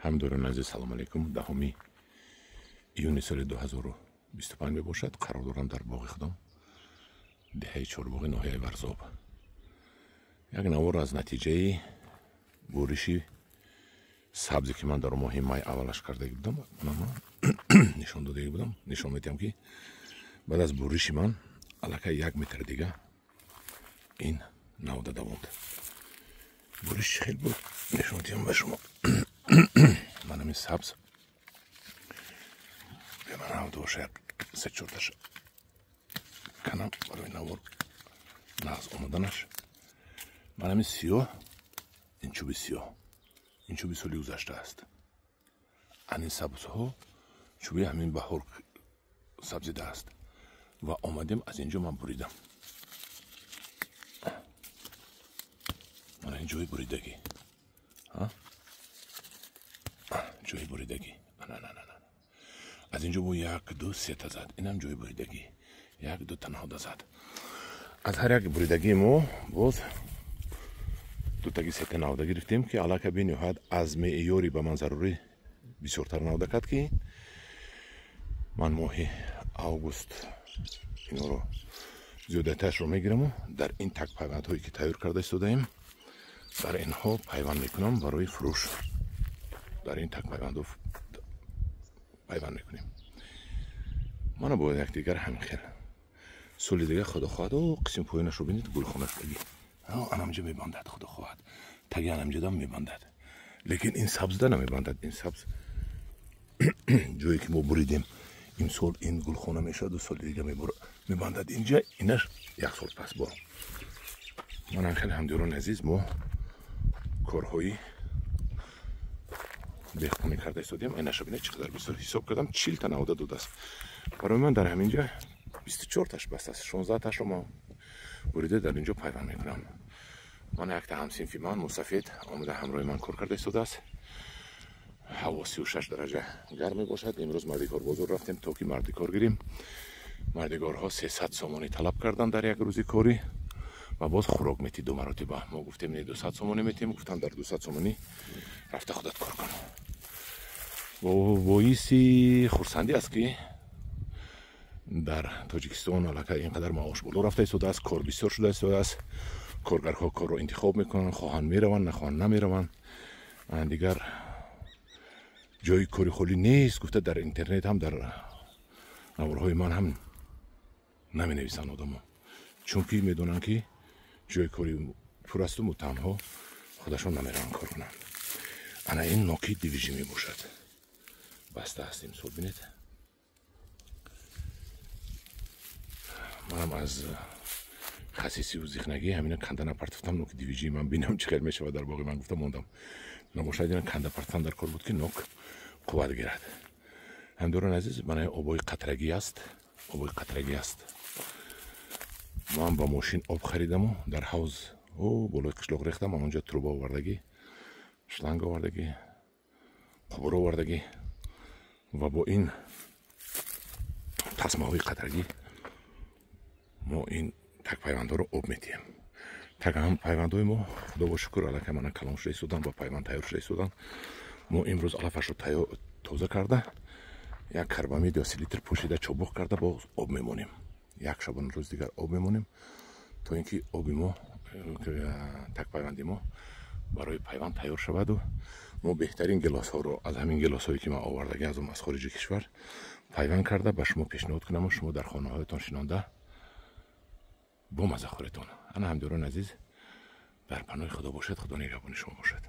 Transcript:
همدوران عزیز سلام علیکم. دهمی ایونی سال 2025 می باشد. قرار دارم در باغ خودم دهه چهارباغ ناحیه ورزاب یک نوار از نتیجه بورشی سبزی که من در ماه مای اولش کرده بودم نشان داده بودم. نشان میدم که بعد از بورشی من الکی 1 متر دیگه این نو داده بود. بورش خیلی بود. نشان میدم به شما. من همین سبز به من نو دوشه 3-4 تاش کنم برای نوار ناز آمدنش. من همین سیاه این چوبی سیاه این چوبی سالی گذشته است. این سبز ها چوبی همین بهار سبزیده است و آمدیم از اینجا من بریدم. من این جوی بریدگی جوی بریدگی نه از اینجا با 1 2 3 تا زد. اینم جوی بریدگی 1 2 تنها زد. از هر یک بریدگی ما باز 2 تا 3 تا نوده گرفتیم که علاقه به نهایت از معیاری به من ضروری بسیارتر نوده کرد که من ماه اوگوست اینا رو زیادترش رو میگیرم و در این تک پیوند هایی که تیار کرده استودیم در اینها پیوند میکنم برای فروش. در این تک پیوند ها پیوند میکنیم. من باید یک دیگر همین خیلی سولی دیگه خدا خواهد و قسم پایینش رو بینید گلخونش بگی انمجه میباندد. خدا خواهد تگی انمجه دام میباندد لیکن این سبز ده نمیباندد. این سبز جایی که ما بریدیم این سال این گلخونه میشد و سال دیگه میباندد اینجا. اینش 1 سال پس با من خیلی همدوران عزیز ما کارهایی دهقانی کرده استودیم. اینش رو بینید چقدر بسیار حساب کردم 40 تا نوده دود است. برای من در همینجا 24 تاش بس است. 16 تاش رو ما بریده در اینجا پیوند میکنم. من یک تا همسینفی من مسافید آمده همراه من کار کرده استوده است. هوا 36 درجه گرم باشد. امروز مردیکار بازار رفتیم تا که مردیکار گیریم. مردیکارها 300 سومانی طلب کردن در یک روزی کاری و باز خوراک میتی 2 مرتبه. ما گفتیم نه 200 سومانی میتیم. گفتن در 200 سومانی رفته خودت کار کن. و باعثی خرسندی است که در تاجیکستان علاقه اینقدر معاش بالا رفته استوده است. کار بسیار شده استوده است. کارگرها کار رو انتخاب میکنن. خواهان میروند نخواهان نمیروند. دیگر جای کاری خالی نیست. گفته در اینترنت هم در نوارهای من هم نمی نویسن آدم ها چون که میدونن که جای کاری پر است و تنها خودشون نمیرن کار کنن. انا این نوکی دیویژی می باشد. بسته هستیم سال بینید. منم از خصیصی و زیخنگی همین کنده نپرتفتم نوک دیویژی من بینم چه خیلی میشه و در باقی من گفتم موندم نباشد این کنده پرتفتم در کار بود که نوک قوت گیرد. همدوران عزیز من آبای قطرگی است. آبای قطرگی است. من با ماشین آب خریدم و در حوض بالای قشلاق ریختم. اونجا تروبا آوردگی شلنگ آوردگی قبور آوردگی و با این تسمه های قطرگی ما این تک پیوندها رو آب میتیم. تک هم پیوندهای ما خدا با شکر علاقه من کلان شده استودن با پیوند تیار شده استودن. ما امروز علفش رو تازه کرده 1 کربامید یا 30 لیتر پوشیده چابک کرده با آب میمونیم. 1 شبانه روز دیگر آب میمونیم تا اینکه آبی ما تک پیوندی ما برای پیوند تیار شود و ما بهترین گلاس ها رو از همین گلاس هایی که ما آوردگی از خارج کشور پیوند کرده به شما پیشنهاد کنم و شما در خانه هایتان شینانده با مزه خورتون. انا همدوران عزیز در پناه خدا باشد. خدا نگهبان شما باشد.